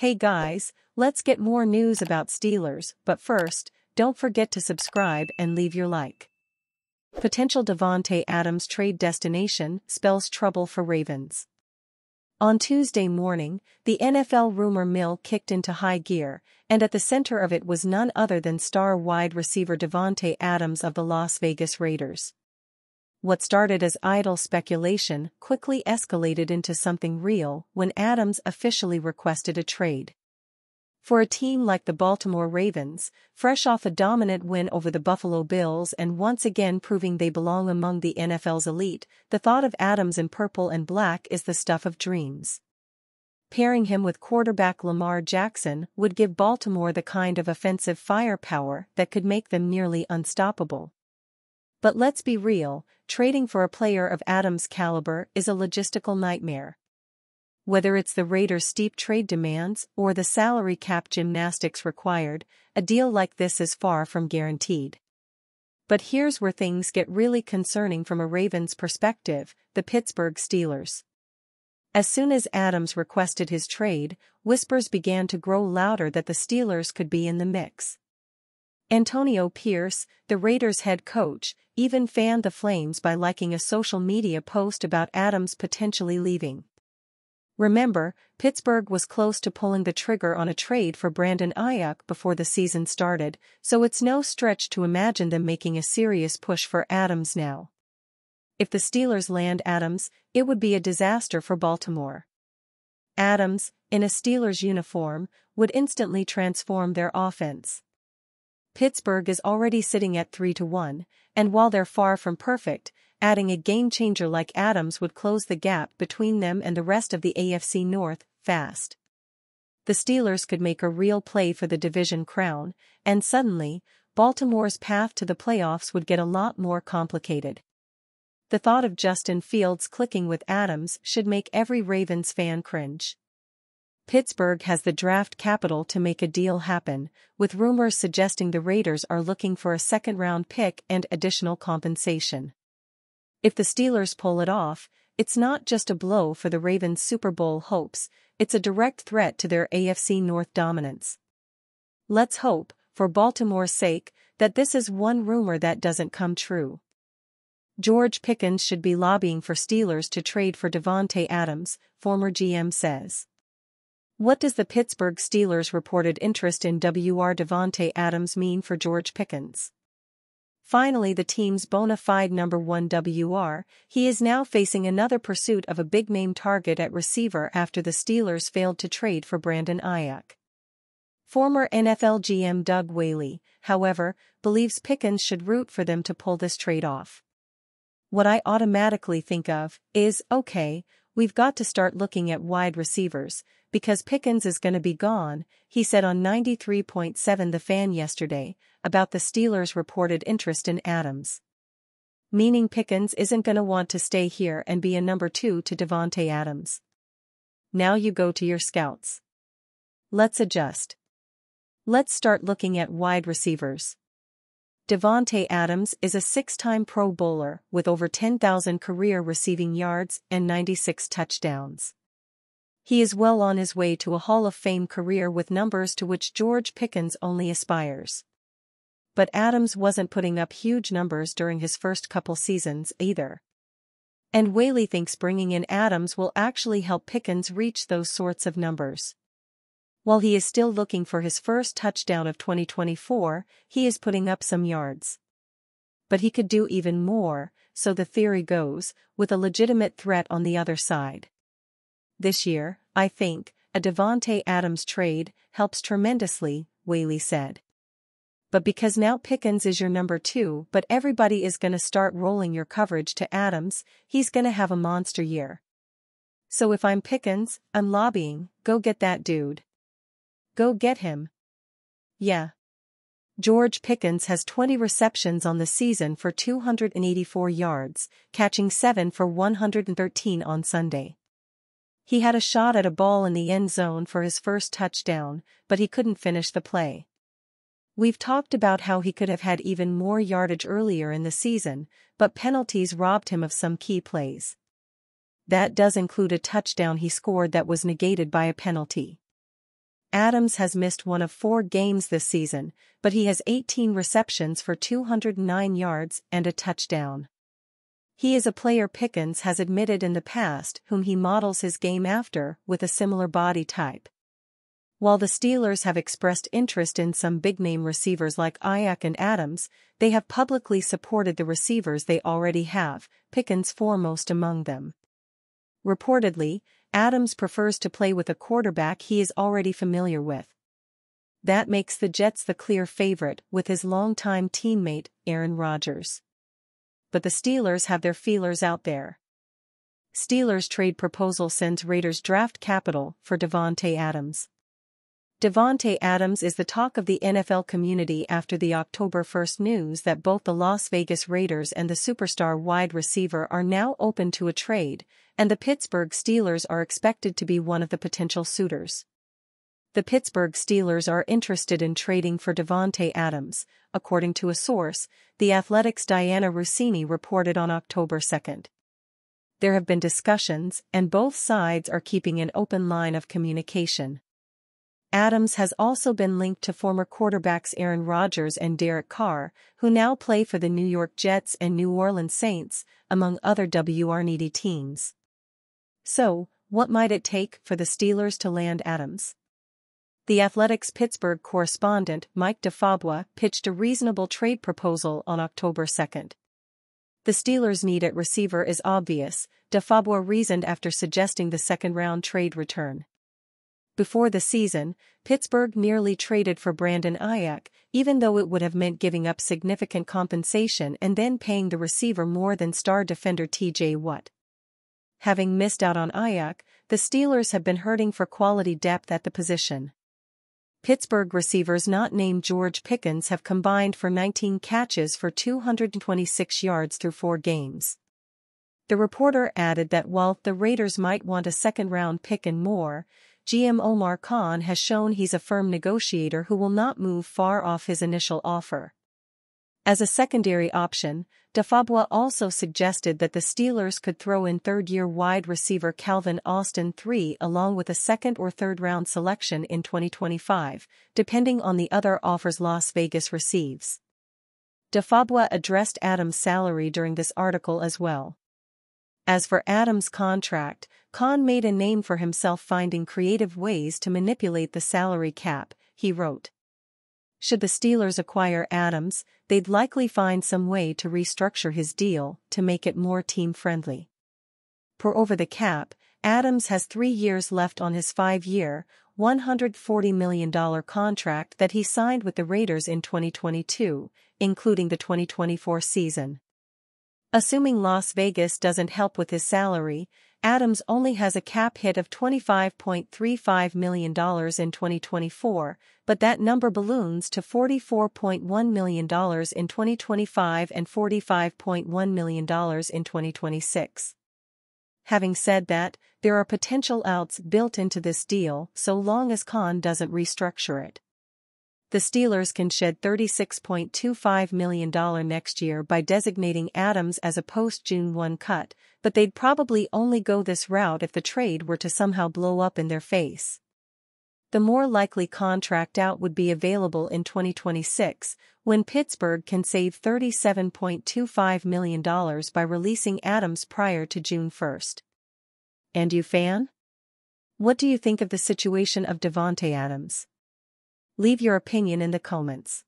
Hey guys, let's get more news about Steelers, but first, don't forget to subscribe and leave your like. Potential Davante Adams trade destination spells trouble for Ravens. On Tuesday morning, the NFL rumor mill kicked into high gear, and at the center of it was none other than star wide receiver Davante Adams of the Las Vegas Raiders. What started as idle speculation quickly escalated into something real when Adams officially requested a trade. For a team like the Baltimore Ravens, fresh off a dominant win over the Buffalo Bills and once again proving they belong among the NFL's elite, the thought of Adams in purple and black is the stuff of dreams. Pairing him with quarterback Lamar Jackson would give Baltimore the kind of offensive firepower that could make them nearly unstoppable. But let's be real, trading for a player of Adams' caliber is a logistical nightmare. Whether it's the Raiders' steep trade demands or the salary cap gymnastics required, a deal like this is far from guaranteed. But here's where things get really concerning from a Ravens perspective: the Pittsburgh Steelers. As soon as Adams requested his trade, whispers began to grow louder that the Steelers could be in the mix. Antonio Pierce, the Raiders' head coach, even fanned the flames by liking a social media post about Adams potentially leaving. Remember, Pittsburgh was close to pulling the trigger on a trade for Brandon Ayuk before the season started, so it's no stretch to imagine them making a serious push for Adams now. If the Steelers land Adams, it would be a disaster for Baltimore. Adams, in a Steelers uniform, would instantly transform their offense. Pittsburgh is already sitting at 3-1, and while they're far from perfect, adding a game-changer like Adams would close the gap between them and the rest of the AFC North fast. The Steelers could make a real play for the division crown, and suddenly, Baltimore's path to the playoffs would get a lot more complicated. The thought of Justin Fields clicking with Adams should make every Ravens fan cringe. Pittsburgh has the draft capital to make a deal happen, with rumors suggesting the Raiders are looking for a second-round pick and additional compensation. If the Steelers pull it off, it's not just a blow for the Ravens' Super Bowl hopes, it's a direct threat to their AFC North dominance. Let's hope, for Baltimore's sake, that this is one rumor that doesn't come true. George Pickens should be lobbying for Steelers to trade for Davante Adams, former GM says. What does the Pittsburgh Steelers' reported interest in Davante Adams mean for George Pickens? Finally, the team's bona fide number one he is now facing another pursuit of a big-name target at receiver after the Steelers failed to trade for Brandon Ayuk. Former NFL GM Doug Whaley, however, believes Pickens should root for them to pull this trade off. What I automatically think of is, okay, we've got to start looking at wide receivers, because Pickens is going to be gone, he said on 93.7 The Fan yesterday, about the Steelers' reported interest in Adams. Meaning Pickens isn't going to want to stay here and be a number 2 to Davante Adams. Now you go to your scouts. Let's adjust. Let's start looking at wide receivers. Davante Adams is a 6-time Pro Bowler with over 10,000 career receiving yards and 96 touchdowns. He is well on his way to a Hall of Fame career with numbers to which George Pickens only aspires. But Adams wasn't putting up huge numbers during his first couple seasons either. And Whaley thinks bringing in Adams will actually help Pickens reach those sorts of numbers. While he is still looking for his first touchdown of 2024, he is putting up some yards. But he could do even more, so the theory goes, with a legitimate threat on the other side. This year, I think, a Davante Adams trade helps tremendously, Whaley said. But because now Pickens is your number 2 but everybody is going to start rolling your coverage to Adams, he's going to have a monster year. So if I'm Pickens, I'm lobbying, go get that dude. Go get him. Yeah. George Pickens has 20 receptions on the season for 284 yards, catching 7 for 113 on Sunday. He had a shot at a ball in the end zone for his first touchdown, but he couldn't finish the play. We've talked about how he could have had even more yardage earlier in the season, but penalties robbed him of some key plays. That does include a touchdown he scored that was negated by a penalty. Adams has missed one of 4 games this season, but he has 18 receptions for 209 yards and a touchdown. He is a player Pickens has admitted in the past whom he models his game after, with a similar body type. While the Steelers have expressed interest in some big-name receivers like Aiyuk and Adams, they have publicly supported the receivers they already have, Pickens foremost among them. Reportedly, Adams prefers to play with a quarterback he is already familiar with. That makes the Jets the clear favorite with his longtime teammate, Aaron Rodgers. But the Steelers have their feelers out there. Steelers trade proposal sends Raiders draft capital for Davante Adams. Davante Adams is the talk of the NFL community after the October 1st news that both the Las Vegas Raiders and the superstar wide receiver are now open to a trade, and the Pittsburgh Steelers are expected to be one of the potential suitors. The Pittsburgh Steelers are interested in trading for Davante Adams, according to a source, The Athletic's Diana Russini reported on October 2nd. There have been discussions, and both sides are keeping an open line of communication. Adams has also been linked to former quarterbacks Aaron Rodgers and Derek Carr, who now play for the New York Jets and New Orleans Saints, among other WR-needy teams. So, what might it take for the Steelers to land Adams? The Athletic's Pittsburgh correspondent Mike DeFabua pitched a reasonable trade proposal on October 2nd. The Steelers' need at receiver is obvious, DeFabua reasoned after suggesting the second-round trade return. Before the season, Pittsburgh nearly traded for Brandon Aiyuk, even though it would have meant giving up significant compensation and then paying the receiver more than star defender T.J. Watt. Having missed out on Aiyuk, the Steelers have been hurting for quality depth at the position. Pittsburgh receivers not named George Pickens have combined for 19 catches for 226 yards through 4 games. The reporter added that while the Raiders might want a second-round pick and more, GM Omar Khan has shown he's a firm negotiator who will not move far off his initial offer. As a secondary option, DeFabua also suggested that the Steelers could throw in third-year wide receiver Calvin Austin III along with a second- or third-round selection in 2025, depending on the other offers Las Vegas receives. DeFabua addressed Adams' salary during this article as well. As for Adams' contract, Khan made a name for himself finding creative ways to manipulate the salary cap, he wrote. Should the Steelers acquire Adams, they'd likely find some way to restructure his deal to make it more team-friendly. Per over the cap, Adams has 3 years left on his 5-year, $140 million contract that he signed with the Raiders in 2022, including the 2024 season. Assuming Las Vegas doesn't help with his salary, Adams only has a cap hit of $25.35 million in 2024, but that number balloons to $44.1 million in 2025 and $45.1 million in 2026. Having said that, there are potential outs built into this deal so long as Khan doesn't restructure it. The Steelers can shed $36.25 million next year by designating Adams as a post-June 1 cut, but they'd probably only go this route if the trade were to somehow blow up in their face. The more likely contract out would be available in 2026, when Pittsburgh can save $37.25 million by releasing Adams prior to June 1st. And you fan? What do you think of the situation of Davante Adams? Leave your opinion in the comments.